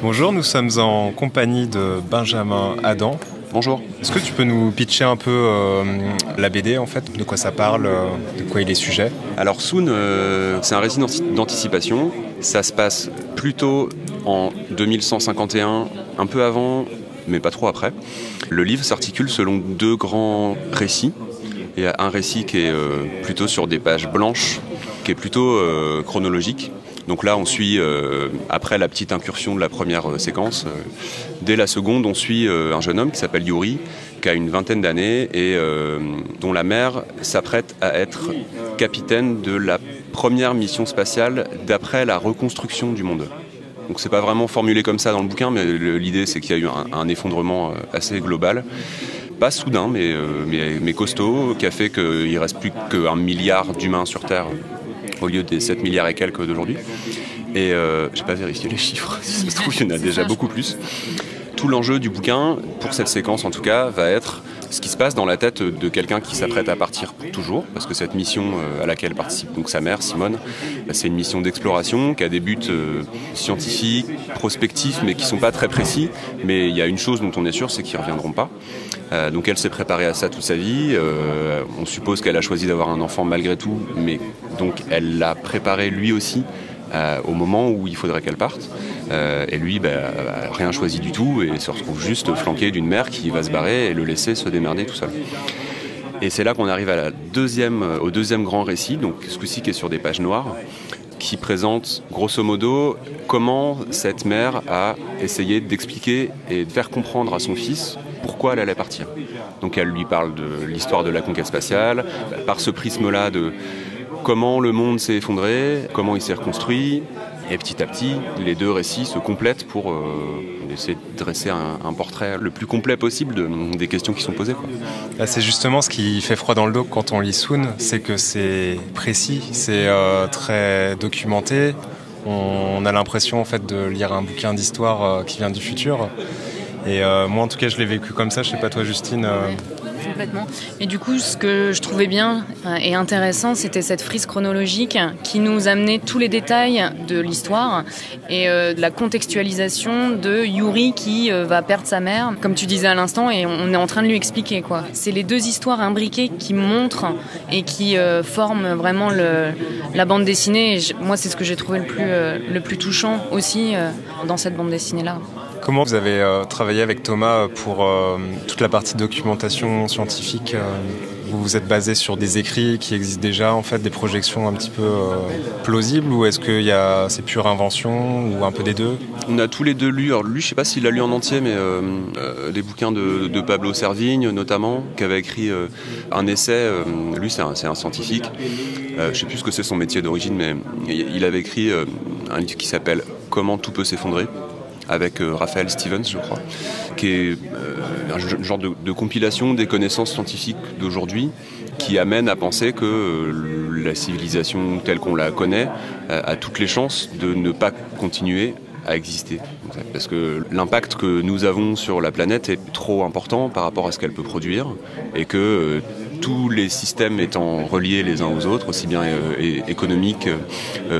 Bonjour, nous sommes en compagnie de Benjamin Adam. Bonjour. Est-ce que tu peux nous pitcher un peu la BD en fait, de quoi ça parle, de quoi il est sujet? Alors Soon, c'est un récit d'anticipation. Ça se passe plutôt en 2151, un peu avant, mais pas trop après. Le livre s'articule selon deux grands récits. Il y a un récit qui est plutôt sur des pages blanches, qui est plutôt chronologique. Donc là, on suit, après la petite incursion de la première séquence, dès la seconde, on suit un jeune homme qui s'appelle Yuri, qui a une vingtaine d'années et dont la mère s'apprête à être capitaine de la première mission spatiale d'après la reconstruction du monde. Donc c'est pas vraiment formulé comme ça dans le bouquin, mais l'idée c'est qu'il y a eu un effondrement assez global. Pas soudain, mais costaud, qui a fait qu'il ne reste plus qu'1 milliard d'humains sur Terre au lieu des 7 milliards et quelques d'aujourd'hui. Et j'ai pas vérifié les chiffres, si ça se trouve, il y en a déjà beaucoup plus. Tout l'enjeu du bouquin, pour cette séquence en tout cas, va être ce qui se passe dans la tête de quelqu'un qui s'apprête à partir pour toujours, parce que cette mission à laquelle participe donc sa mère, Simone, c'est une mission d'exploration qui a des buts scientifiques, prospectifs, mais qui ne sont pas très précis. Mais il y a une chose dont on est sûr, c'est qu'ils ne reviendront pas. Donc elle s'est préparée à ça toute sa vie. On suppose qu'elle a choisi d'avoir un enfant malgré tout, mais donc elle l'a préparé lui aussi au moment où il faudrait qu'elle parte. Et lui, rien choisi du tout et se retrouve juste flanqué d'une mère qui va se barrer et le laisser se démerder tout seul. Et c'est là qu'on arrive à au deuxième grand récit, donc ce coup-ci qui est sur des pages noires, qui présente grosso modo comment cette mère a essayé d'expliquer et de faire comprendre à son fils pourquoi elle allait partir. Donc elle lui parle de l'histoire de la conquête spatiale, par ce prisme-là de comment le monde s'est effondré, comment il s'est reconstruit. Et petit à petit, les deux récits se complètent pour essayer de dresser un portrait le plus complet possible des questions qui sont posées, quoi. Là, c'est justement ce qui fait froid dans le dos quand on lit Soon, c'est que c'est précis, c'est très documenté. On a l'impression en fait de lire un bouquin d'histoire qui vient du futur. Et moi en tout cas je l'ai vécu comme ça, je sais pas toi Justine. Complètement. Et du coup, ce que je trouvais bien et intéressant, c'était cette frise chronologique qui nous amenait tous les détails de l'histoire et de la contextualisation de Yuri qui va perdre sa mère, comme tu disais à l'instant, et on est en train de lui expliquer, quoi. C'est les deux histoires imbriquées qui montrent et qui forment vraiment la bande dessinée. Et moi, c'est ce que j'ai trouvé le plus touchant aussi dans cette bande dessinée-là. Comment vous avez travaillé avec Thomas pour toute la partie documentation scientifique? Vous vous êtes basé sur des écrits qui existent déjà, en fait, des projections un petit peu plausibles, ou est-ce que c'est pure invention, ou un peu des deux? On a tous les deux lu, alors lui je sais pas s'il l'a lu en entier, mais des bouquins de Pablo Servigne notamment, qui avait écrit un essai, lui c'est un scientifique, je sais plus ce que c'est son métier d'origine, mais il avait écrit un livre qui s'appelle « Comment tout peut s'effondrer », avec Raphaël Stevens, je crois, qui est un genre de compilation des connaissances scientifiques d'aujourd'hui qui amène à penser que la civilisation telle qu'on la connaît a toutes les chances de ne pas continuer à exister. Parce que l'impact que nous avons sur la planète est trop important par rapport à ce qu'elle peut produire et que tous les systèmes étant reliés les uns aux autres, aussi bien économiques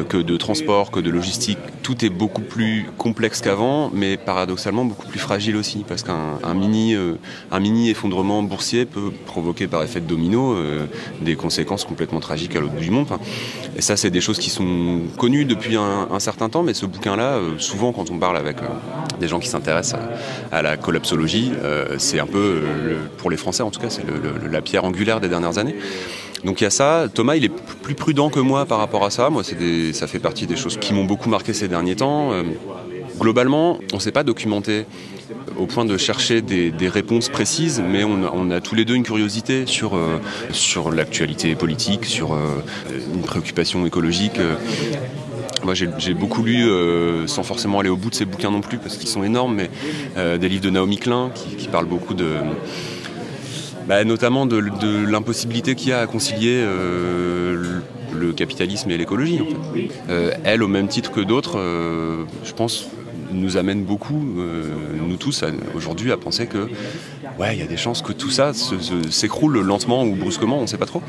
que de transport, que de logistique, tout est beaucoup plus complexe qu'avant, mais paradoxalement beaucoup plus fragile aussi, parce qu'un mini effondrement boursier peut provoquer par effet de domino des conséquences complètement tragiques à l'autre bout du monde. Et ça, c'est des choses qui sont connues depuis un certain temps, mais ce bouquin-là, souvent quand on parle avec des gens qui s'intéressent à la collapsologie, c'est un peu, pour les Français en tout cas, c'est la pierre angulaire des dernières années. Donc il y a ça. Thomas, il est plus prudent que moi par rapport à ça. Moi, ça fait partie des choses qui m'ont beaucoup marqué ces derniers temps. Globalement, on ne s'est pas documenté au point de chercher des réponses précises, mais on a tous les deux une curiosité sur l'actualité politique, sur une préoccupation écologique. Moi, j'ai beaucoup lu, sans forcément aller au bout de ces bouquins non plus, parce qu'ils sont énormes, mais des livres de Naomi Klein qui parlent beaucoup notamment de l'impossibilité qu'il y a à concilier le capitalisme et l'écologie. En fait. Elle, au même titre que d'autres, je pense, nous amène beaucoup, nous tous, aujourd'hui, à penser que ouais, il y a des chances que tout ça s'écroule lentement ou brusquement, on ne sait pas trop.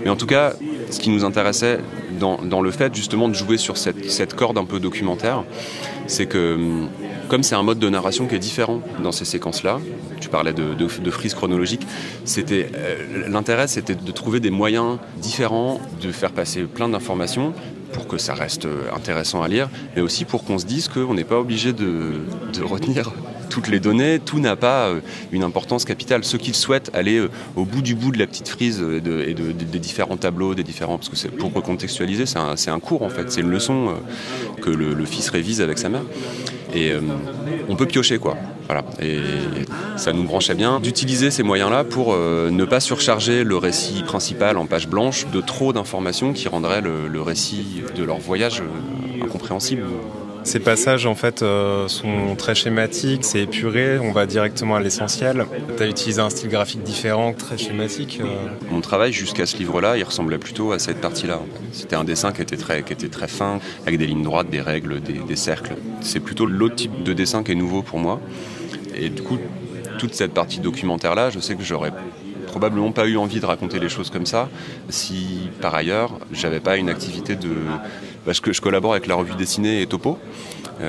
Mais en tout cas, ce qui nous intéressait dans le fait justement de jouer sur cette corde un peu documentaire, c'est que comme c'est un mode de narration qui est différent dans ces séquences-là, tu parlais de frise chronologique, l'intérêt c'était de trouver des moyens différents de faire passer plein d'informations pour que ça reste intéressant à lire, mais aussi pour qu'on se dise qu'on n'est pas obligé de retenir toutes les données, tout n'a pas une importance capitale. Ceux qui le souhaitent aller au bout du bout de la petite frise et des différents tableaux, parce que pour recontextualiser, c'est un cours en fait, c'est une leçon que le fils révise avec sa mère. Et on peut piocher quoi. Voilà. Et ça nous branchait bien d'utiliser ces moyens-là pour ne pas surcharger le récit principal en page blanche de trop d'informations qui rendraient le récit de leur voyage incompréhensible. Ces passages en fait sont très schématiques, c'est épuré, on va directement à l'essentiel. Tu as utilisé un style graphique différent, très schématique. Mon travail jusqu'à ce livre-là, il ressemblait plutôt à cette partie-là. C'était un dessin qui était très fin, avec des lignes droites, des règles, des cercles. C'est plutôt l'autre type de dessin qui est nouveau pour moi. Et du coup, toute cette partie documentaire-là, je sais que j'aurais probablement pas eu envie de raconter les choses comme ça si par ailleurs j'avais pas une activité parce que je collabore avec la revue dessinée et Topo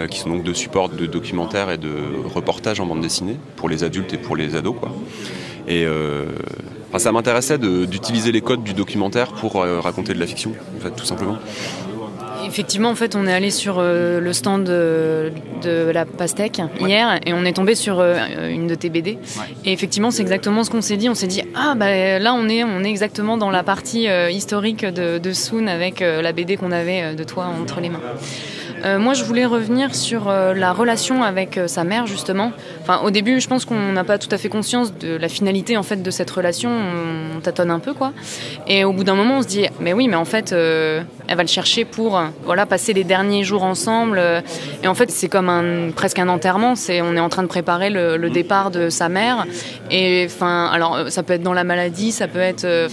qui sont donc deux supports de documentaires et de reportages en bande dessinée pour les adultes et pour les ados quoi. Et ça m'intéressait d'utiliser les codes du documentaire pour raconter de la fiction en fait, tout simplement. Effectivement, en fait, on est allé sur le stand de la Pastèque hier et on est tombé sur une de tes BD. Ouais. Et effectivement, c'est exactement ce qu'on s'est dit. On s'est dit, là, on est exactement dans la partie historique de Soun avec la BD qu'on avait de toi entre les mains. Moi, je voulais revenir sur la relation avec sa mère, justement. Enfin, au début, je pense qu'on n'a pas tout à fait conscience de la finalité en fait, de cette relation. On tâtonne un peu, quoi. Et au bout d'un moment, on se dit, mais oui, mais en fait, elle va le chercher pour passer les derniers jours ensemble. Et en fait, c'est comme presque un enterrement. On est en train de préparer le départ de sa mère. Et enfin, alors, ça peut être dans la maladie, ça peut être,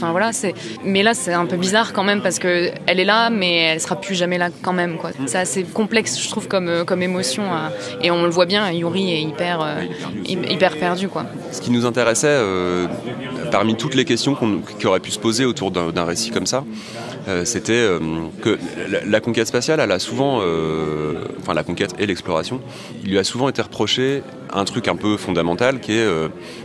mais là, c'est un peu bizarre quand même parce que elle est là, mais elle sera plus jamais là quand même, quoi. C'est assez complexe, je trouve, comme émotion. Et on le voit bien, Yuri est hyper perdu, quoi. Ce qui nous intéressait, parmi toutes les questions qui auraient pu se poser autour d'un récit comme ça, c'était que la conquête spatiale, elle a souvent, la conquête et l'exploration, il lui a souvent été reproché un truc un peu fondamental qui est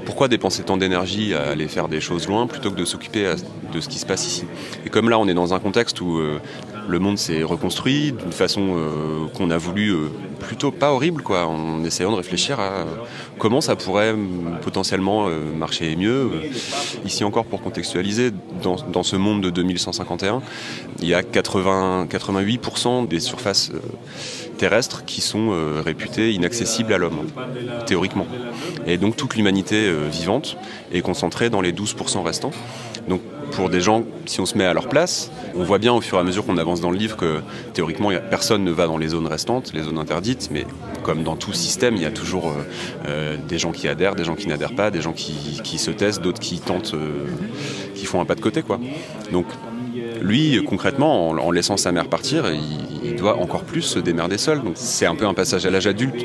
pourquoi dépenser tant d'énergie à aller faire des choses loin plutôt que de s'occuper de ce qui se passe ici. Et comme là, on est dans un contexte où le monde s'est reconstruit d'une façon qu'on a voulu plutôt pas horrible, quoi, en essayant de réfléchir à comment ça pourrait potentiellement marcher mieux. Ici encore, pour contextualiser, dans ce monde de 2151, il y a 88% des surfaces terrestres qui sont réputées inaccessibles à l'homme, théoriquement. Et donc toute l'humanité vivante est concentrée dans les 12% restants. Donc pour des gens, si on se met à leur place, on voit bien au fur et à mesure qu'on avance dans le livre que théoriquement personne ne va dans les zones restantes, les zones interdites, mais comme dans tout système, il y a toujours des gens qui adhèrent, des gens qui n'adhèrent pas, des gens qui se testent, d'autres qui tentent, qui font un pas de côté, quoi. Donc lui, concrètement, en laissant sa mère partir, il doit encore plus se démerder seul. Donc c'est un peu un passage à l'âge adulte,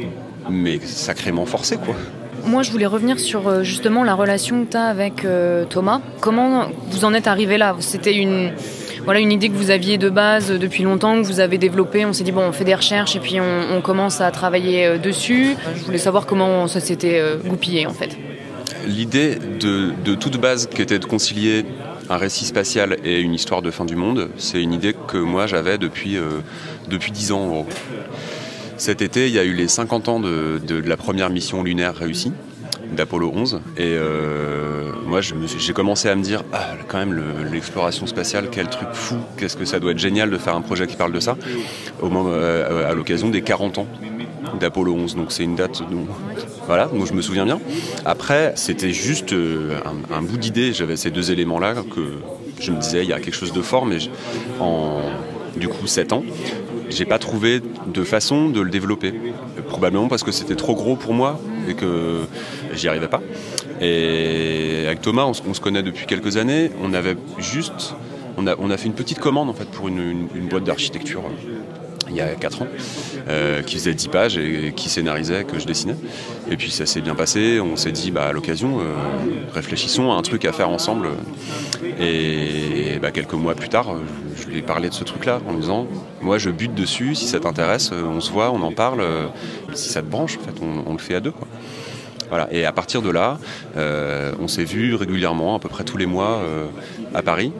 mais sacrément forcé, quoi. Moi, je voulais revenir sur justement la relation que tu as avec Thomas. Comment vous en êtes arrivé là ? C'était une idée que vous aviez de base depuis longtemps, que vous avez développée. On s'est dit, on fait des recherches et puis on commence à travailler dessus. Je voulais savoir comment ça s'était goupillé, en fait. L'idée de toute base qui était de concilier un récit spatial et une histoire de fin du monde, c'est une idée que moi j'avais depuis 10 ans en gros. Cet été, il y a eu les 50 ans de la première mission lunaire réussie, d'Apollo 11. Et moi, j'ai commencé à me dire, quand même, l'exploration spatiale, quel truc fou, qu'est-ce que ça doit être génial de faire un projet qui parle de ça, à l'occasion des 40 ans d'Apollo 11. Donc c'est une date dont je me souviens bien. Après, c'était juste un bout d'idée. J'avais ces deux éléments-là que je me disais, il y a quelque chose de fort, mais en 7 ans, j'ai pas trouvé de façon de le développer. Probablement parce que c'était trop gros pour moi et que j'y arrivais pas. Et avec Thomas, on se connaît depuis quelques années. On avait on a fait une petite commande en fait pour une boîte d'architecture il y a 4 ans, qui faisait 10 pages et qui scénarisait, que je dessinais. Et puis ça s'est bien passé, on s'est dit à l'occasion, réfléchissons à un truc à faire ensemble. Et quelques mois plus tard, je lui ai parlé de ce truc-là en lui disant, moi je bute dessus, si ça t'intéresse, on se voit, on en parle, si ça te branche, en fait, on le fait à deux, quoi. Voilà. Et à partir de là, on s'est vu régulièrement, à peu près tous les mois, à Paris.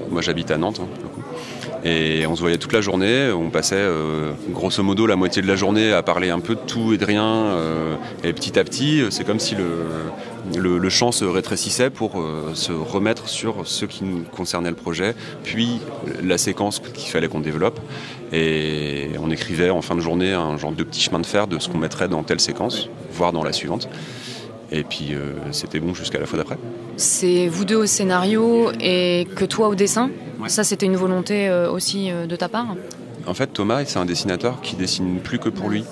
Moi j'habite à Nantes, pour le coup. Et on se voyait toute la journée, on passait grosso modo la moitié de la journée à parler un peu de tout et de rien. Et petit à petit, c'est comme si le champ se rétrécissait pour se remettre sur ce qui concernait le projet, puis la séquence qu'il fallait qu'on développe. Et on écrivait en fin de journée un genre de petit chemin de fer de ce qu'on mettrait dans telle séquence, voire dans la suivante. Et puis c'était bon jusqu'à la fois d'après. C'est vous deux au scénario et que toi au dessin. Ouais. Ça, c'était une volonté aussi de ta part? En fait, Thomas, c'est un dessinateur qui dessine plus que pour lui.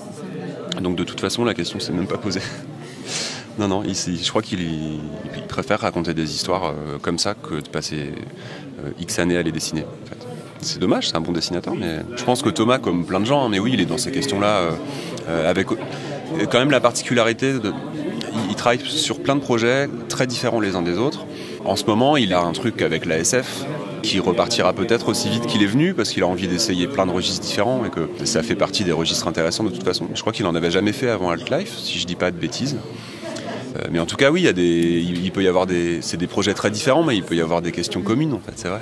Donc de toute façon, la question s'est même pas posée. Non, je crois qu'il préfère raconter des histoires comme ça que de passer X années à les dessiner. En fait. C'est dommage, c'est un bon dessinateur, mais je pense que Thomas, comme plein de gens, mais oui, il est dans ces questions-là, avec quand même la particularité il travaille sur plein de projets très différents les uns des autres. En ce moment, il a un truc avec la SF qui repartira peut-être aussi vite qu'il est venu parce qu'il a envie d'essayer plein de registres différents et que ça fait partie des registres intéressants de toute façon. Je crois qu'il en avait jamais fait avant Alt-Life, si je dis pas de bêtises. Mais en tout cas, oui, il peut y avoir c'est des projets très différents, mais il peut y avoir des questions communes, en fait, c'est vrai.